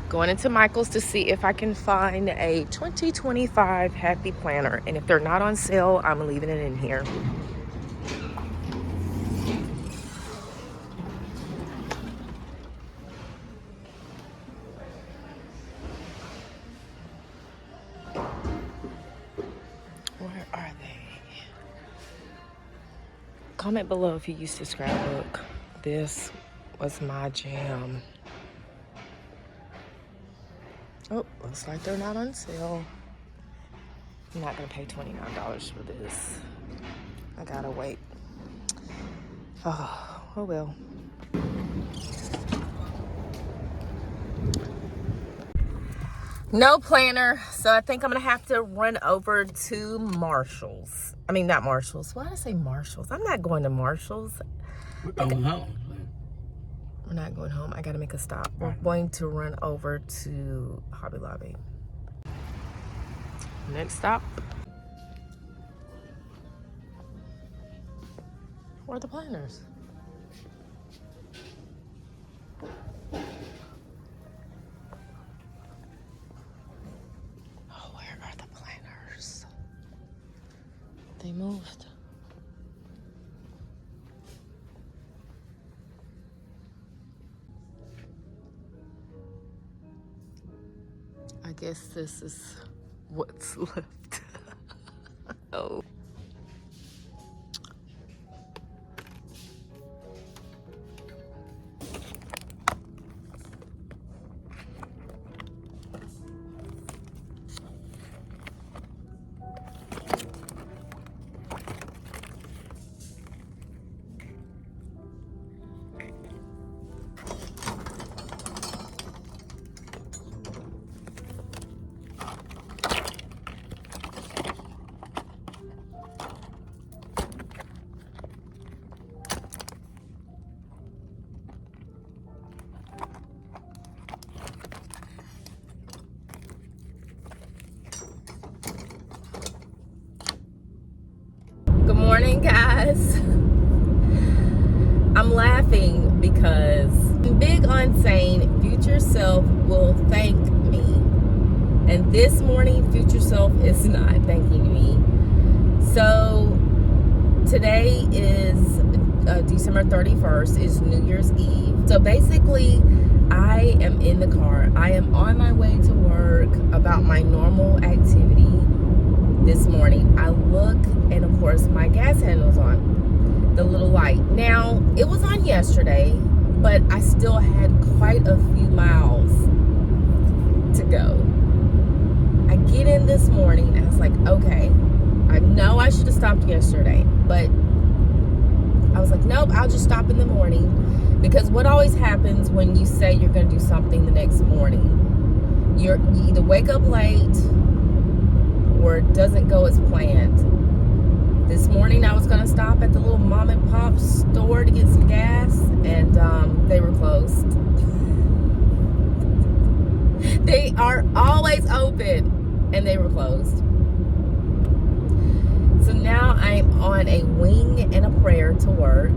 Going into Michael's to see if I can find a 2025 Happy Planner. And if they're not on sale, I'm leaving it in here. Where are they? Comment below if you used to scrapbook. This was my jam. Oh, looks like they're not on sale. I'm not gonna pay $29 for this. I gotta wait. Oh well. No planner, so I think I'm gonna have to run over to Marshall's. I mean, not Marshall's. Why did I say Marshall's? I'm not going to Marshall's. We're going home. We're not going home. I gotta make a stop. We're going to run over to Hobby Lobby. Next stop. Where are the planners? Oh, where are the planners? They moved. I guess this is what's left. Oh. Good morning, guys. I'm laughing because I'm big on saying future self will thank me. And this morning, future self is not thanking me. So today is December 31st, is New Year's Eve. So basically, I am in the car. I am on my way to work about my normal activity. This morning, I look, and of course, my gas handle's on, the little light. Now, it was on yesterday, but I still had quite a few miles to go. I get in this morning, and I was like, okay, I know I should have stopped yesterday, but I was like, nope, I'll just stop in the morning, because what always happens when you say you're going to do something the next morning, you either wake up late, or it doesn't go as planned. This morning I was gonna stop at the little mom and pop store to get some gas, and they were closed. They are always open, and they were closed. So now I'm on a wing and a prayer to work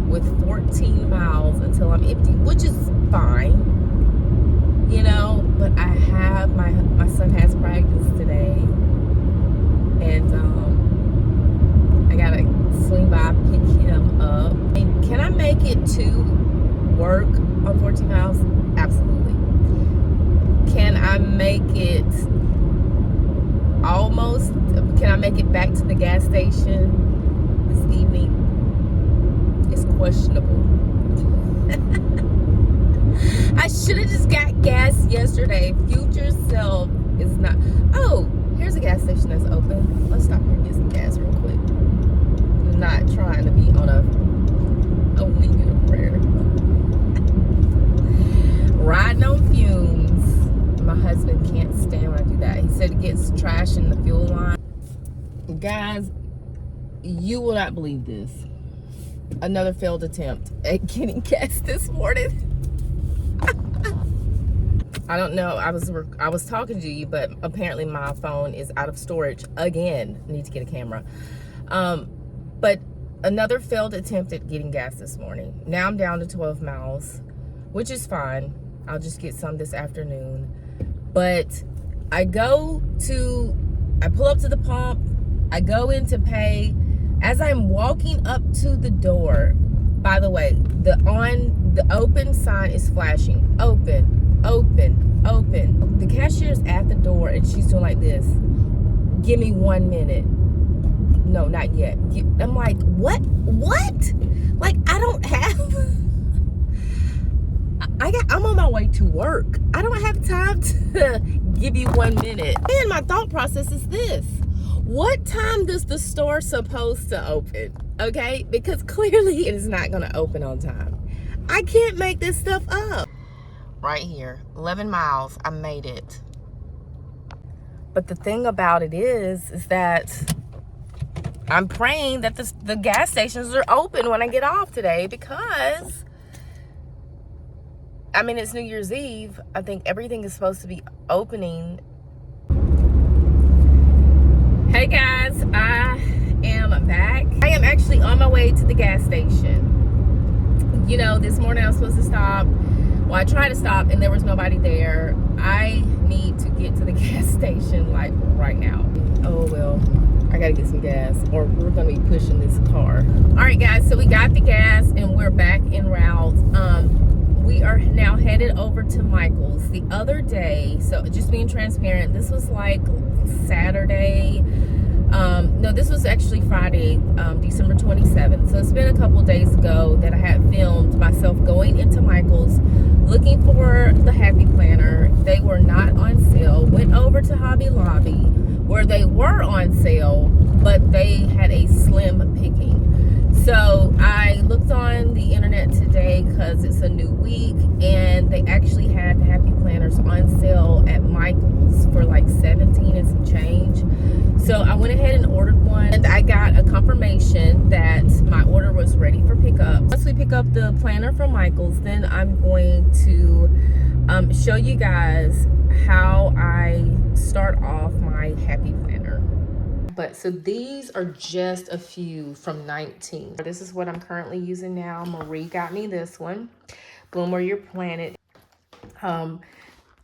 with 14 miles until I'm empty, which is fine, you know, but I have, my son has practice today. And I gotta swing by, pick him up. And can I make it to work on 14 miles? Absolutely. Can I make it almost? Can I make it back to the gas station this evening? It's questionable. I should have just got gas yesterday. Future self is not. Oh. Here's a gas station that's open. Let's stop here and get some gas real quick. I'm not trying to be on a wing and a prayer. Riding on fumes. My husband can't stand when I do that. He said it gets trash in the fuel line. Guys, you will not believe this. Another failed attempt at getting gas this morning. I don't know, I was talking to you, but apparently my phone is out of storage again. I need to get a camera. But another failed attempt at getting gas this morning. Now I'm down to 12 miles, which is fine. I'll just get some this afternoon. But I pull up to the pump, I go in to pay. As I'm walking up to the door, by the way, the open sign is flashing. Open, open, open. The cashier's at the door and she's doing like this. Give me 1 minute. No, not yet. I'm like, what? Like, I don't have, I'm on my way to work. I don't have time to give you 1 minute. And my thought process is this. What time does the store supposed to open? Okay? Because clearly it is not going to open on time. I can't make this stuff up. Right here, 11 miles, I made it. But the thing about it is that I'm praying that the gas stations are open when I get off today, because, I mean, it's New Year's Eve. I think everything is supposed to be opening. Hey guys, I am back. I am actually on my way to the gas station. You know, this morning I was supposed to stop. Well, I tried to stop and there was nobody there. I need to get to the gas station like right now. Oh well, I gotta get some gas or we're gonna be pushing this car. All right guys, so we got the gas and we're back en route. We are now headed over to Michael's. The other day, so just being transparent, this was like Saturday. No, this was actually Friday, December 27th. So it's been a couple days ago that I had filmed myself going into Michael's looking for the Happy Planner. They were not on sale. Went over to Hobby Lobby where they were on sale, but they had a slim picking. So I looked on the internet today because it's a new week, and they actually had the Happy Planners on sale at Michael's for like 17 and some change. So I went ahead and ordered one, and I got a confirmation that my order was ready for pickup. Once we pick up the planner from Michael's, then I'm going to show you guys how I start off my Happy Planner. But so these are just a few from 19. This is what I'm currently using now. Marie got me this one. Bloom Where You're Planted.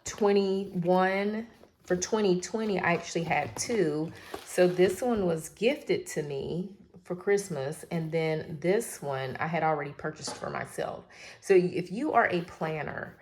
21 for 2020, I actually had two. So this one was gifted to me for Christmas, and then this one I had already purchased for myself. So if you are a planner,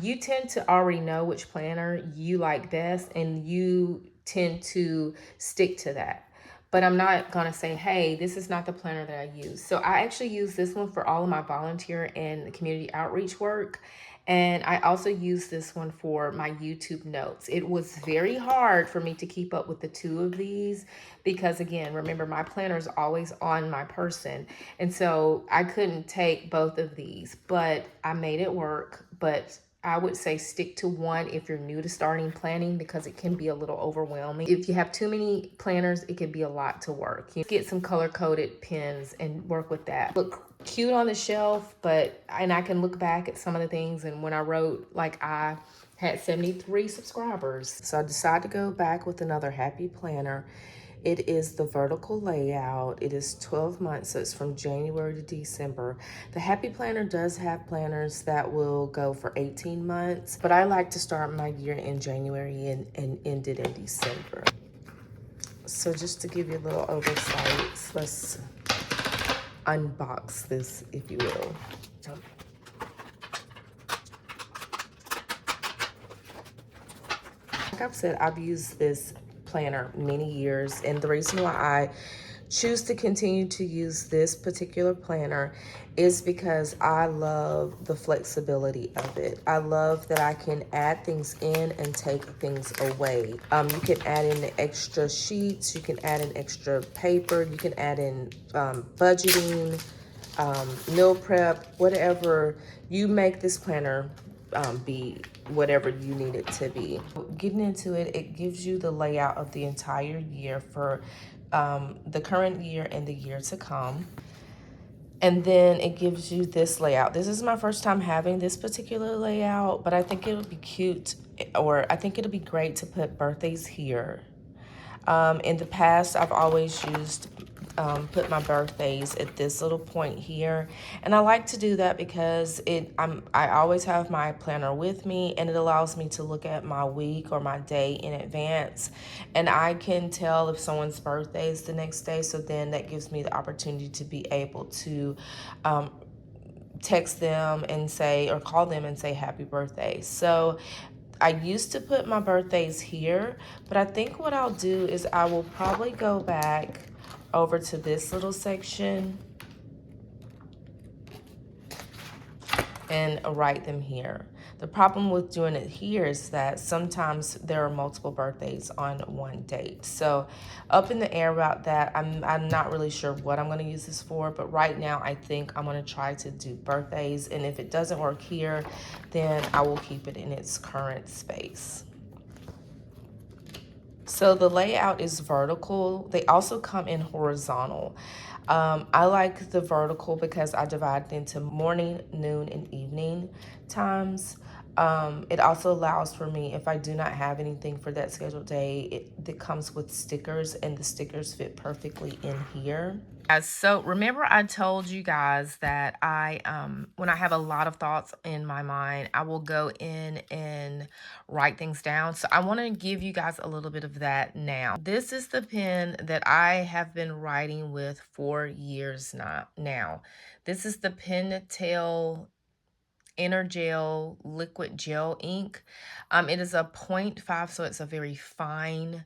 you tend to already know which planner you like best, and you tend to stick to that. But I'm not gonna say, hey, this is not the planner that I use. So I actually use this one for all of my volunteer and community outreach work. And I also use this one for my YouTube notes. It was very hard for me to keep up with the two of these because, again, remember, my planner is always on my person. And so I couldn't take both of these, but I made it work. But I would say stick to one if you're new to starting planning, because it can be a little overwhelming. If you have too many planners, it can be a lot to work. You get some color-coded pens and work with that. Look cute on the shelf, and I can look back at some of the things, and when I wrote, like, I had 73 subscribers. So I decided to go back with another Happy Planner. It is the vertical layout. It is 12 months, so it's from January to December. The Happy Planner does have planners that will go for 18 months, but I like to start my year in January and end it in December. So just to give you a little oversight, let's unbox this, if you will. Like I've said, I've used this planner many years, and the reason why I choose to continue to use this particular planner is because I love the flexibility of it. I love that I can add things in and take things away. You can add in extra sheets, you can add in extra paper, you can add in budgeting, meal prep, whatever. You make this planner be whatever you need it to be. Getting into it, it gives you the layout of the entire year for the current year and the year to come. And then it gives you this layout. This is my first time having this particular layout, but I think it'll be cute, or I think it'll be great to put birthdays here. In the past, I've always used put my birthdays at this little point here. And I like to do that because I always have my planner with me, and it allows me to look at my week or my day in advance, and I can tell if someone's birthday is the next day. So then that gives me the opportunity to be able to text them and say, or call them and say happy birthday. So I used to put my birthdays here, but I think what I'll do is I will probably go back over to this little section and write them here. The problem with doing it here is that sometimes there are multiple birthdays on one date. So up in the air about that. I'm not really sure what I'm going to use this for, but right now I think I'm going to try to do birthdays. And if it doesn't work here, then I will keep it in its current space. So the layout is vertical. They also come in horizontal. I like the vertical because I divide it into morning, noon, and evening times. It also allows for me, if I do not have anything for that scheduled day, it comes with stickers, and the stickers fit perfectly in here. So remember I told you guys that when I have a lot of thoughts in my mind, I will go in and write things down. So I want to give you guys a little bit of that now. This is the pen that I have been writing with for years now. This is the Pentel EnerGel liquid gel ink. It is a 0.5, so it's a very fine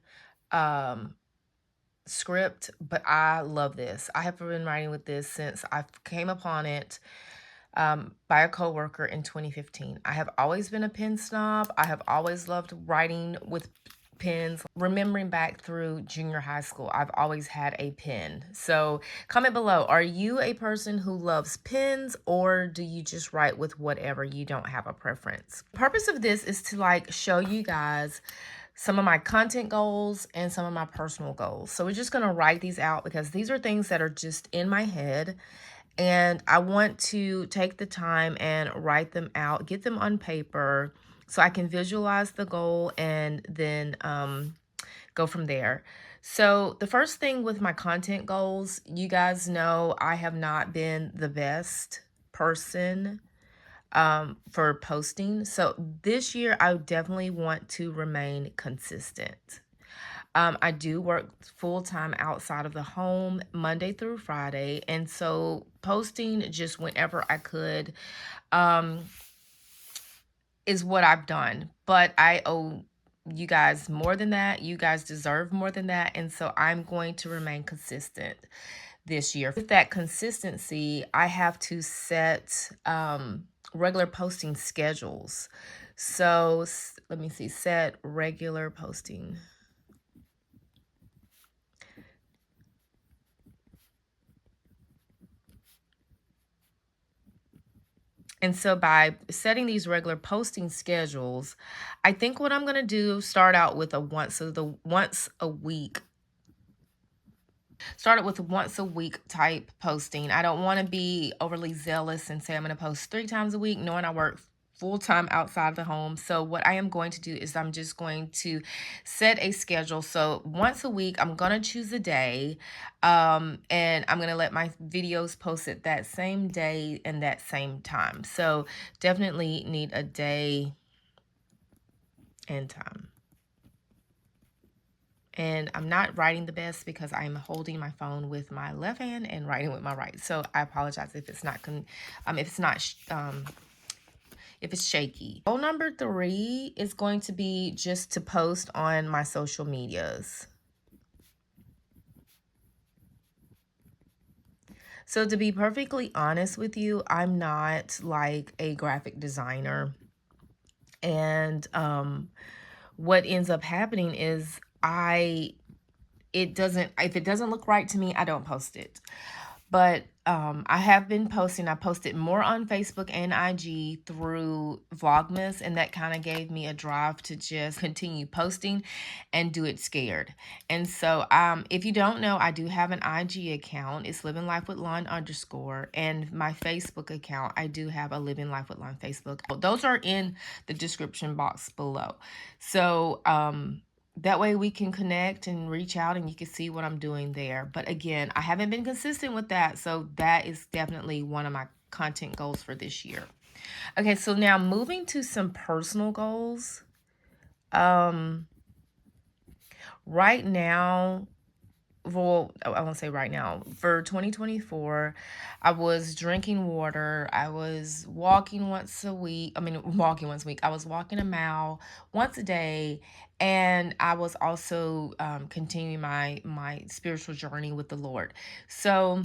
script, but I love this. I have been writing with this since I came upon it by a coworker in 2015. I have always been a pen snob. I have always loved writing with pens. Remembering back through junior high school, I've always had a pen. So comment below, are you a person who loves pens, or do you just write with whatever? You don't have a preference. The purpose of this is to show you guys some of my content goals and some of my personal goals. So we're just going to write these out because these are things that are just in my head, and I want to take the time and write them out, get them on paper so I can visualize the goal and then go from there. So the first thing with my content goals, you guys know I have not been the best person for posting. So this year, I definitely want to remain consistent. I do work full-time outside of the home Monday through Friday. And so posting just whenever I could is what I've done. But I owe you guys more than that. You guys deserve more than that. And so I'm going to remain consistent this year. With that consistency, I have to set regular posting schedules. So let me see, set regular posting. And so by setting these regular posting schedules, I think what I'm going to do, start out with a once a week type posting. I don't want to be overly zealous and say I'm going to post 3 times a week, knowing I work full-time outside of the home. So what I am going to do is I'm just going to set a schedule. So once a week, I'm going to choose a day, and I'm going to let my videos post it that same day and that same time. So definitely need a day and time. And I'm not writing the best because I'm holding my phone with my left hand and writing with my right. So I apologize if it's not if it's shaky. Goal number 3 is going to be just to post on my social medias. So to be perfectly honest with you, I'm not like a graphic designer. And what ends up happening is if it doesn't look right to me, I don't post it. But I have been posting. I posted more on Facebook and IG through Vlogmas, and that kind of gave me a drive to just continue posting and do it scared. And so if you don't know, I do have an IG account. It's livinglifewithlon_, and my Facebook account, I do have a Living Life with Lon Facebook. Those are in the description box below. So that way we can connect and reach out and you can see what I'm doing there. But again, I haven't been consistent with that. So that is definitely one of my content goals for this year. Okay, so now moving to some personal goals. Right now, well, I won't say right now. For 2024, I was drinking water. I was walking once a week. I mean, walking once a week. I was walking a mile once a day, and I was also continuing my spiritual journey with the Lord. So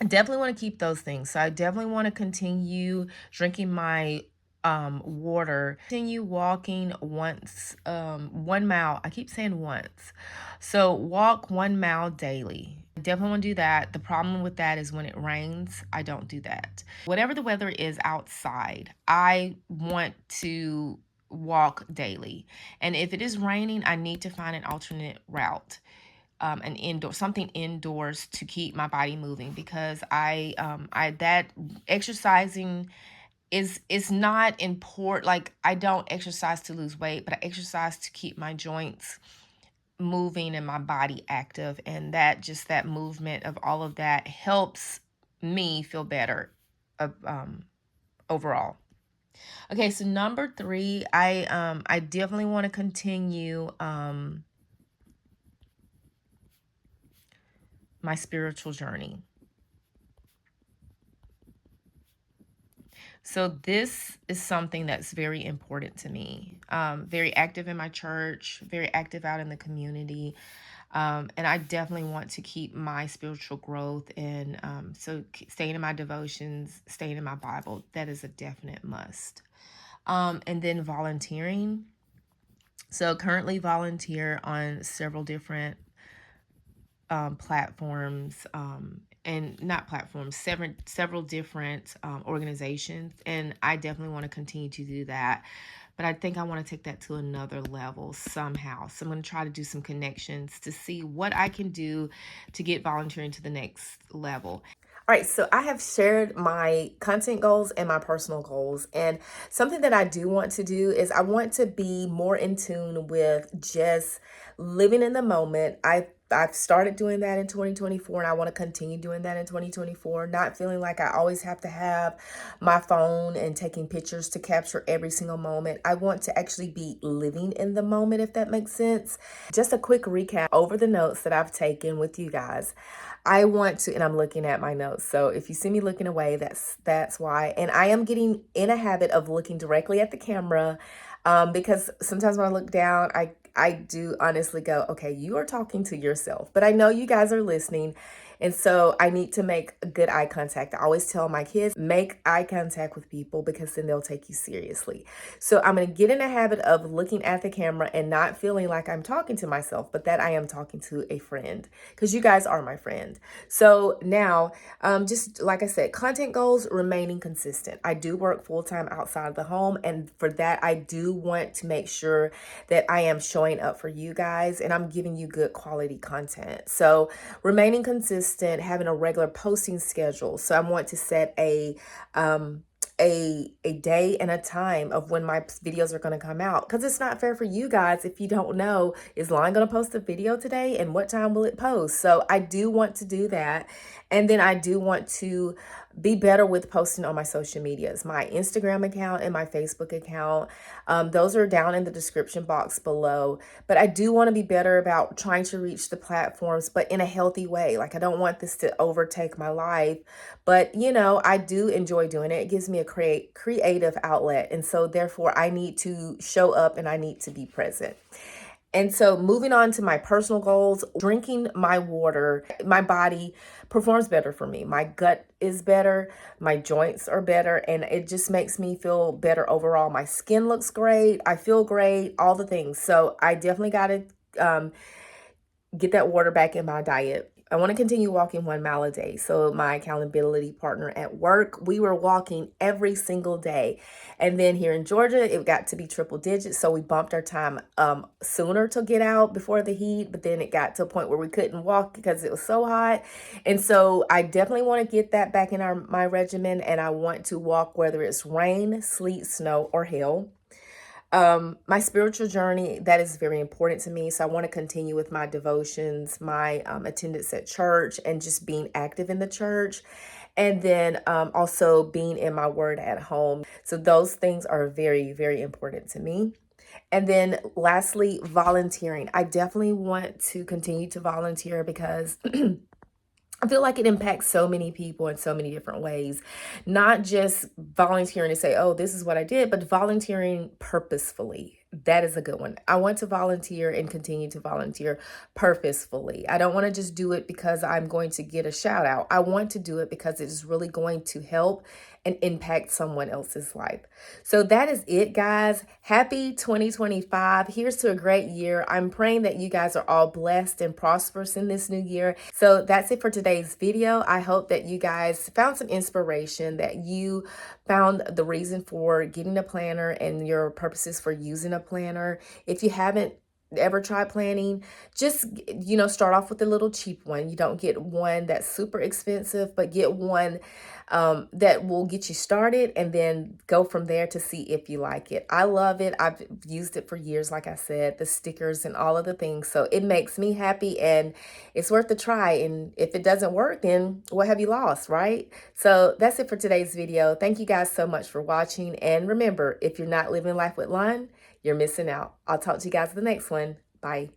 I definitely want to keep those things. So I definitely want to continue drinking my water, continue walking 1 mile. I keep saying once. So walk 1 mile daily. I definitely want to do that. The problem with that is when it rains, I don't do that. Whatever the weather is outside, I want to walk daily. And if it is raining, I need to find an alternate route, an indoor, something indoors to keep my body moving, because that exercising is not important. Like, I don't exercise to lose weight, but I exercise to keep my joints moving and my body active, and that movement of all of that helps me feel better overall. Okay, so number 3, I definitely want to continue my spiritual journey. So this is something that's very important to me. Very active in my church, very active out in the community. And I definitely want to keep my spiritual growth, and so staying in my devotions, staying in my Bible, that is a definite must. And then volunteering. So currently volunteer on several different platforms, and not platforms, several different organizations, and I definitely want to continue to do that. But I think I want to take that to another level somehow. So I'm going to try to do some connections to see what I can do to get volunteering to the next level. All right, so I have shared my content goals and my personal goals. And something that I do want to do is I want to be more in tune with just living in the moment. I've started doing that in 2024, and I want to continue doing that in 2024, not feeling like I always have to have my phone and taking pictures to capture every single moment. I want to actually be living in the moment, if that makes sense. Just a quick recap over the notes that I've taken with you guys. I want to, and I'm looking at my notes, so if you see me looking away, that's why. And I am getting in a habit of looking directly at the camera, because sometimes when I look down, I do honestly go, okay, you are talking to yourself, but I know you guys are listening. And so I need to make good eye contact. I always tell my kids, make eye contact with people, because then they'll take you seriously. So I'm going to get in a habit of looking at the camera and not feeling like I'm talking to myself, but that I am talking to a friend, because you guys are my friend. So now, just like I said, content goals, remaining consistent. I do work full-time outside of the home, and for that, I do want to make sure that I am showing up for you guys and I'm giving you good quality content. So remaining consistent, having a regular posting schedule. So I want to set a day and a time of when my videos are going to come out, because it's not fair for you guys if you don't know, is Lauren going to post a video today and what time will it post. So I do want to do that. And then I do want to be better with posting on my social medias, my Instagram account and my Facebook account. Those are down in the description box below. But I do want to be better about trying to reach the platforms, but in a healthy way. Like, I don't want this to overtake my life, but you know, I do enjoy doing it. It gives me a creative outlet. And so therefore I need to show up and I need to be present. And so moving on to my personal goals, drinking my water, my body performs better for me. My gut is better, my joints are better, and it just makes me feel better overall. My skin looks great, I feel great, all the things. So I definitely got to get that water back in my diet. I want to continue walking 1 mile a day. So my accountability partner at work, we were walking every single day. And then here in Georgia, it got to be triple digits. So we bumped our time sooner to get out before the heat. But then it got to a point where we couldn't walk because it was so hot. And so I definitely want to get that back in my regimen. And I want to walk whether it's rain, sleet, snow, or hail. My spiritual journey, that is very important to me. So I want to continue with my devotions, my attendance at church, and just being active in the church. And then also being in my word at home. So those things are very, very important to me. And then lastly, volunteering. I definitely want to continue to volunteer because I feel like it impacts so many people in so many different ways. Not just volunteering to say, oh, this is what I did, but volunteering purposefully. That is a good one. I want to volunteer and continue to volunteer purposefully. I don't want to just do it because I'm going to get a shout out. I want to do it because it is really going to help and impact someone else's life. So that is it, guys. Happy 2025. Here's to a great year. I'm praying that you guys are all blessed and prosperous in this new year. So that's it for today's video. I hope that you guys found some inspiration, that you found the reason for getting a planner and your purposes for using a planner. If you haven't ever tried planning, just, start off with a little cheap one. You don't get one that's super expensive, but get one that will get you started and then go from there to see if you like it. I love it. I've used it for years, like I said, the stickers and all of the things. So it makes me happy and it's worth a try. And if it doesn't work, then what have you lost, right? So that's it for today's video. Thank you guys so much for watching. And remember, if you're not living life with Lon, you're missing out. I'll talk to you guys in the next one. Bye.